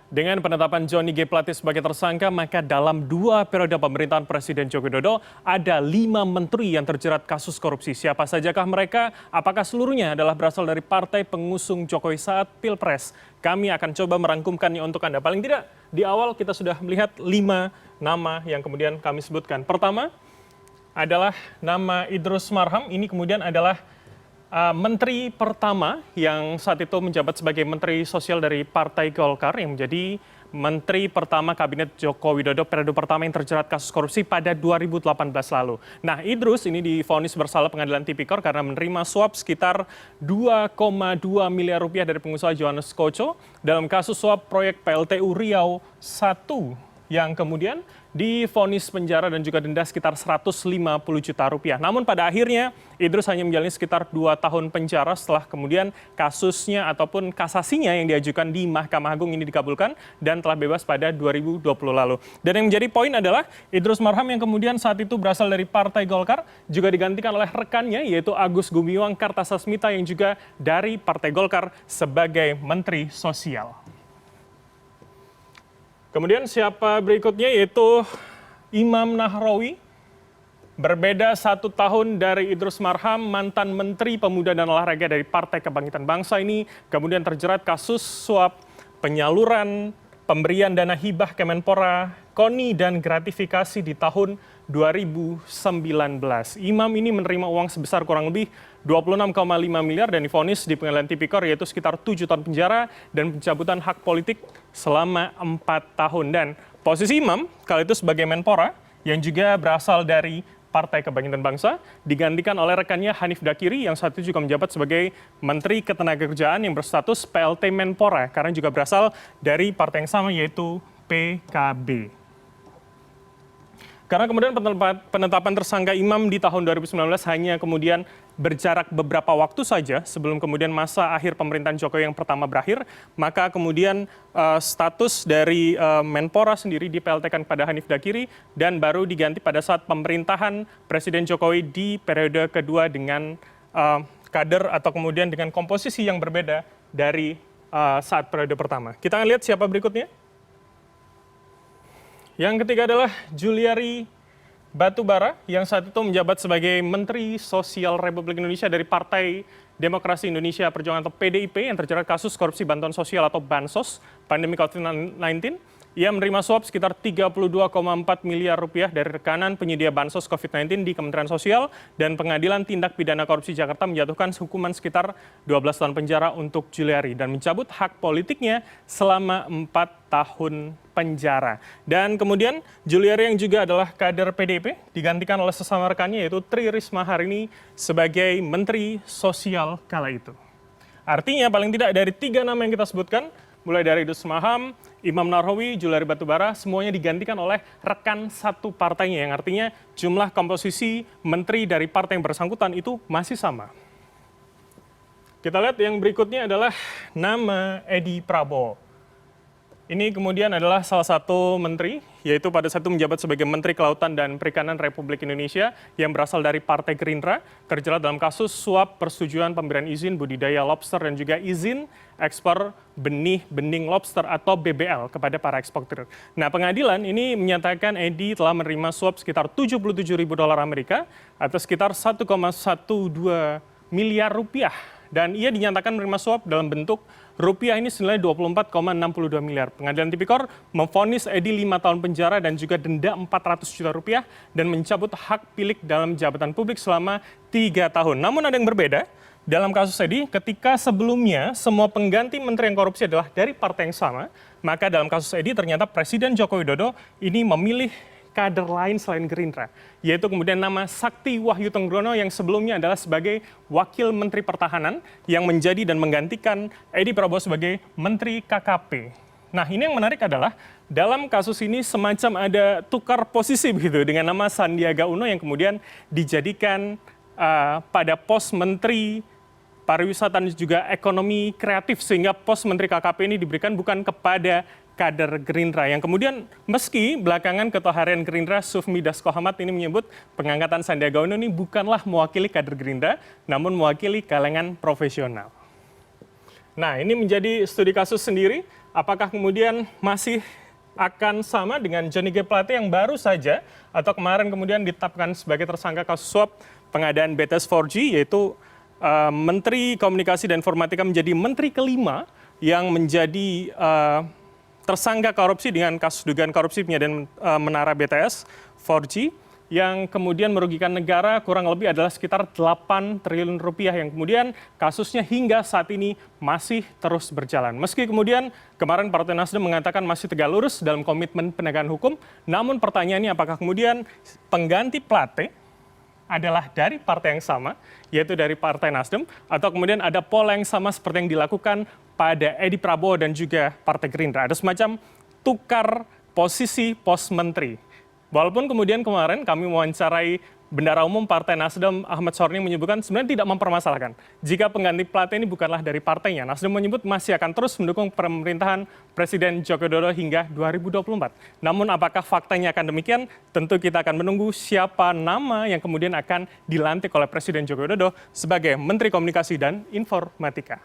Dengan penetapan Johnny G. Plate sebagai tersangka, maka dalam 2 periode pemerintahan Presiden Joko Widodo ada 5 menteri yang terjerat kasus korupsi. Siapa sajakah mereka? Apakah seluruhnya adalah berasal dari partai pengusung Jokowi saat Pilpres? Kami akan coba merangkumkannya untuk Anda. Paling tidak di awal kita sudah melihat 5 nama yang kemudian kami sebutkan. Pertama adalah nama Idrus Marham. Ini kemudian adalah menteri pertama yang saat itu menjabat sebagai Menteri Sosial dari Partai Golkar yang menjadi menteri pertama Kabinet Joko Widodo periode pertama yang terjerat kasus korupsi pada 2018 lalu. Nah, Idrus ini divonis bersalah Pengadilan Tipikor karena menerima suap sekitar 2,2 miliar rupiah dari pengusaha Johannes Koco dalam kasus suap proyek PLTU Riau 1 yang kemudian divonis penjara dan juga denda sekitar 150 juta rupiah. Namun pada akhirnya Idrus hanya menjalani sekitar 2 tahun penjara setelah kemudian kasusnya ataupun kasasinya yang diajukan di Mahkamah Agung ini dikabulkan dan telah bebas pada 2020 lalu. Dan yang menjadi poin adalah Idrus Marham yang kemudian saat itu berasal dari Partai Golkar juga digantikan oleh rekannya yaitu Agus Gumiwang Kartasasmita yang juga dari Partai Golkar sebagai Menteri Sosial. Kemudian siapa berikutnya yaitu Imam Nahrawi. Berbeda 1 tahun dari Idrus Marham, mantan Menteri Pemuda dan Olahraga dari Partai Kebangkitan Bangsa ini kemudian terjerat kasus suap penyaluran pemberian dana hibah Kemenpora, KONI dan gratifikasi di tahun 2019. Imam ini menerima uang sebesar kurang lebih 26,5 miliar dan divonis di Pengadilan Tipikor yaitu sekitar 7 tahun penjara dan pencabutan hak politik selama 4 tahun. Dan posisi Imam kala itu sebagai Menpora yang juga berasal dari Partai Kebangkitan Bangsa digantikan oleh rekannya Hanif Dakiri yang saat itu juga menjabat sebagai Menteri Ketenagakerjaan yang berstatus PLT Menpora karena juga berasal dari partai yang sama yaitu PKB. Karena kemudian penetapan tersangka Imam di tahun 2019 hanya kemudian berjarak beberapa waktu saja sebelum kemudian masa akhir pemerintahan Jokowi yang pertama berakhir, maka kemudian status dari Menpora sendiri di-PLT-kan pada Hanif Dakiri dan baru diganti pada saat pemerintahan Presiden Jokowi di periode kedua dengan kader atau kemudian dengan komposisi yang berbeda dari saat periode pertama. Kita akan lihat siapa berikutnya. Yang ketiga adalah Juliari Batubara yang saat itu menjabat sebagai Menteri Sosial Republik Indonesia dari Partai Demokrasi Indonesia Perjuangan atau PDIP yang terjerat kasus korupsi bantuan sosial atau Bansos pandemi COVID-19. Ia menerima suap sekitar 32,4 miliar rupiah dari rekanan penyedia Bansos COVID-19 di Kementerian Sosial dan Pengadilan Tindak Pidana Korupsi Jakarta menjatuhkan hukuman sekitar 12 tahun penjara untuk Juliari dan mencabut hak politiknya selama 4 tahun penjara. Dan kemudian Juliari yang juga adalah kader PDIP digantikan oleh sesama rekannya yaitu Tri Risma Harini sebagai Menteri Sosial kala itu. Artinya paling tidak dari 3 nama yang kita sebutkan, mulai dari Idrus Marham, Imam Nahrawi, Juliari Batubara, semuanya digantikan oleh rekan satu partainya yang artinya jumlah komposisi menteri dari partai yang bersangkutan itu masih sama. Kita lihat yang berikutnya adalah nama Edi Prabowo. Ini kemudian adalah salah satu menteri, yaitu pada saat itu menjabat sebagai Menteri Kelautan dan Perikanan Republik Indonesia yang berasal dari Partai Gerindra, terjerat dalam kasus suap persetujuan pemberian izin budidaya lobster dan juga izin ekspor benih lobster atau BBL kepada para eksportir. Nah, pengadilan ini menyatakan Edi telah menerima suap sekitar 77 ribu dolar Amerika atau sekitar 1,12 miliar rupiah. Dan ia dinyatakan menerima suap dalam bentuk rupiah ini senilai 24,62 miliar. Pengadilan Tipikor memvonis Edi 5 tahun penjara dan juga denda 400 juta rupiah dan mencabut hak pilih dalam jabatan publik selama 3 tahun. Namun ada yang berbeda dalam kasus Edi, ketika sebelumnya semua pengganti menteri yang korupsi adalah dari partai yang sama, maka dalam kasus Edi ternyata Presiden Joko Widodo ini memilih kader lain selain Gerindra, yaitu kemudian nama Sakti Wahyu Tenggrono yang sebelumnya adalah sebagai Wakil Menteri Pertahanan yang menjadi dan menggantikan Edi Prabowo sebagai Menteri KKP. Nah, ini yang menarik adalah dalam kasus ini semacam ada tukar posisi begitu dengan nama Sandiaga Uno yang kemudian dijadikan pada pos Menteri Pariwisata dan juga Ekonomi Kreatif sehingga pos Menteri KKP ini diberikan bukan kepada kader Gerindra yang kemudian meski belakangan Ketua Harian Gerindra Sufmi Dasko Ahmad ini menyebut pengangkatan Sandiaga Uno ini bukanlah mewakili kader Gerindra namun mewakili kalangan profesional. Nah, ini menjadi studi kasus sendiri apakah kemudian masih akan sama dengan Johnny G. Plate yang baru saja atau kemarin kemudian ditetapkan sebagai tersangka kasus suap pengadaan BTS 4G, yaitu Menteri Komunikasi dan Informatika menjadi menteri kelima yang menjadi tersangka korupsi dengan kasus dugaan korupsi pengadaan menara BTS 4G yang kemudian merugikan negara kurang lebih adalah sekitar 8 triliun rupiah yang kemudian kasusnya hingga saat ini masih terus berjalan. Meski kemudian kemarin Partai Nasdem mengatakan masih tegak lurus dalam komitmen penegakan hukum, namun pertanyaannya apakah kemudian pengganti Plate adalah dari partai yang sama, yaitu dari Partai Nasdem, atau kemudian ada pola yang sama seperti yang dilakukan pada Edi Prabowo dan juga Partai Gerindra. Ada semacam tukar posisi pos menteri. Walaupun kemudian kemarin kami mewawancarai Bendara Umum Partai Nasdem Ahmad Sorni menyebutkan sebenarnya tidak mempermasalahkan jika pengganti Plate ini bukanlah dari partainya. Nasdem menyebut masih akan terus mendukung pemerintahan Presiden Joko Widodo hingga 2024. Namun apakah faktanya akan demikian? Tentu kita akan menunggu siapa nama yang kemudian akan dilantik oleh Presiden Joko Widodo sebagai Menteri Komunikasi dan Informatika.